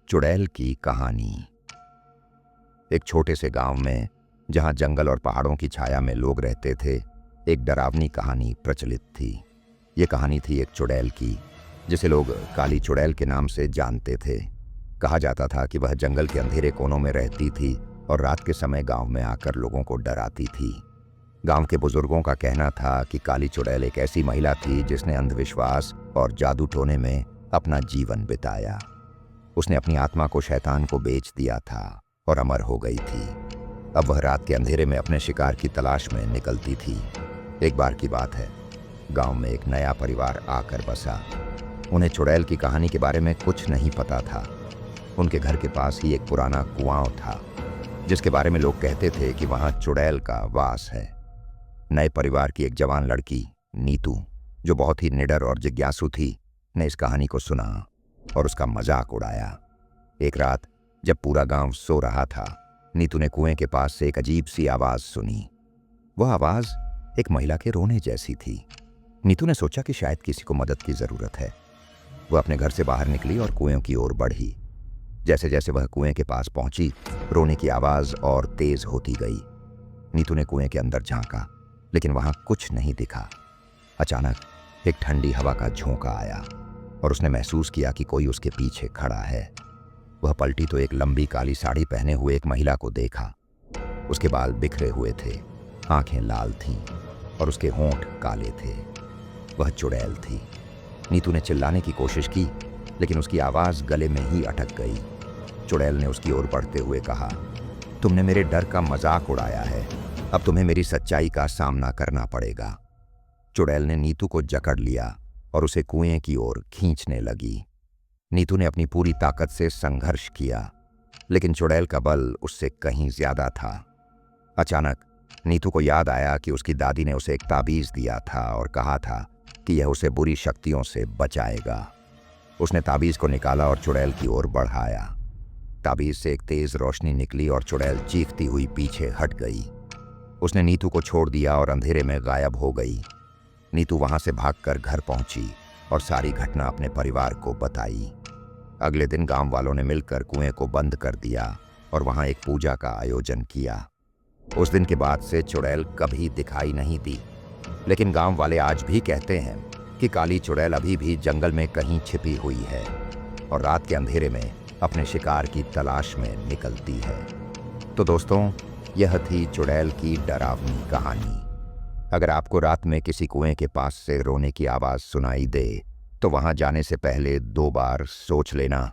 चुड़ैल की कहानी। एक छोटे से गांव में, जहां जंगल और पहाड़ों की छाया में लोग रहते थे, एक डरावनी कहानी प्रचलित थी। ये कहानी थी एक चुड़ैल की, जिसे लोग काली चुड़ैल के नाम से जानते थे। कहा जाता था कि वह जंगल के अंधेरे कोनों में रहती थी और रात के समय गांव में आकर लोगों को डराती थी। गांव के बुजुर्गों का कहना था कि काली चुड़ैल एक ऐसी महिला थी जिसने अंधविश्वास और जादू टोने में अपना जीवन बिताया। उसने अपनी आत्मा को शैतान को बेच दिया था और अमर हो गई थी। अब वह रात के अंधेरे में अपने शिकार की तलाश में निकलती थी। एक बार की बात है, गांव में एक नया परिवार आकर बसा। उन्हें चुड़ैल की कहानी के बारे में कुछ नहीं पता था। उनके घर के पास ही एक पुराना कुआं था, जिसके बारे में लोग कहते थे कि वहां चुड़ैल का वास है। नए परिवार की एक जवान लड़की नीतू, जो बहुत ही निडर और जिज्ञासु थी, ने इस कहानी को सुना और उसका मजाक उड़ाया। एक रात जब पूरा गांव सो रहा था, नीतू ने कुएं के पास से एक अजीब सी आवाज सुनी। वह आवाज एक महिला के रोने जैसी थी। नीतू ने सोचा कि शायद किसी को मदद की जरूरत है। वह अपने घर से बाहर निकली और कुएं की ओर बढ़ी। जैसे जैसे वह कुएं के पास पहुंची, रोने की आवाज और तेज होती गई। नीतू ने कुएं के अंदर झांका, लेकिन वहां कुछ नहीं दिखा। अचानक एक ठंडी हवा का झोंका आया और उसने महसूस किया कि कोई उसके पीछे खड़ा है। वह पलटी तो एक लंबी काली साड़ी पहने हुए एक महिला को देखा। उसके बाल बिखरे हुए थे, आंखें लाल थीं और उसके होंठ काले थे। वह चुड़ैल थी। नीतू ने चिल्लाने की कोशिश की, लेकिन उसकी आवाज गले में ही अटक गई। चुड़ैल ने उसकी ओर बढ़ते हुए कहा, तुमने मेरे डर का मजाक उड़ाया है, अब तुम्हें मेरी सच्चाई का सामना करना पड़ेगा। चुड़ैल ने नीतू को जकड़ लिया और उसे कुएं की ओर खींचने लगी। नीतू ने अपनी पूरी ताकत से संघर्ष किया, लेकिन चुड़ैल का बल उससे कहीं ज्यादा था। अचानक नीतू को याद आया कि उसकी दादी ने उसे एक ताबीज दिया था और कहा था कि यह उसे बुरी शक्तियों से बचाएगा। उसने ताबीज को निकाला और चुड़ैल की ओर बढ़ाया। ताबीज से एक तेज रोशनी निकली और चुड़ैल चीखती हुई पीछे हट गई। उसने नीतू को छोड़ दिया और अंधेरे में गायब हो गई। नीतू वहां से भागकर घर पहुंची और सारी घटना अपने परिवार को बताई। अगले दिन गांव वालों ने मिलकर कुएं को बंद कर दिया और वहां एक पूजा का आयोजन किया। उस दिन के बाद से चुड़ैल कभी दिखाई नहीं दी, लेकिन गांव वाले आज भी कहते हैं कि काली चुड़ैल अभी भी जंगल में कहीं छिपी हुई है और रात के अंधेरे में अपने शिकार की तलाश में निकलती है। तो दोस्तों, यह थी चुड़ैल की डरावनी कहानी। अगर आपको रात में किसी कुएं के पास से रोने की आवाज सुनाई दे, तो वहां जाने से पहले 2 बार सोच लेना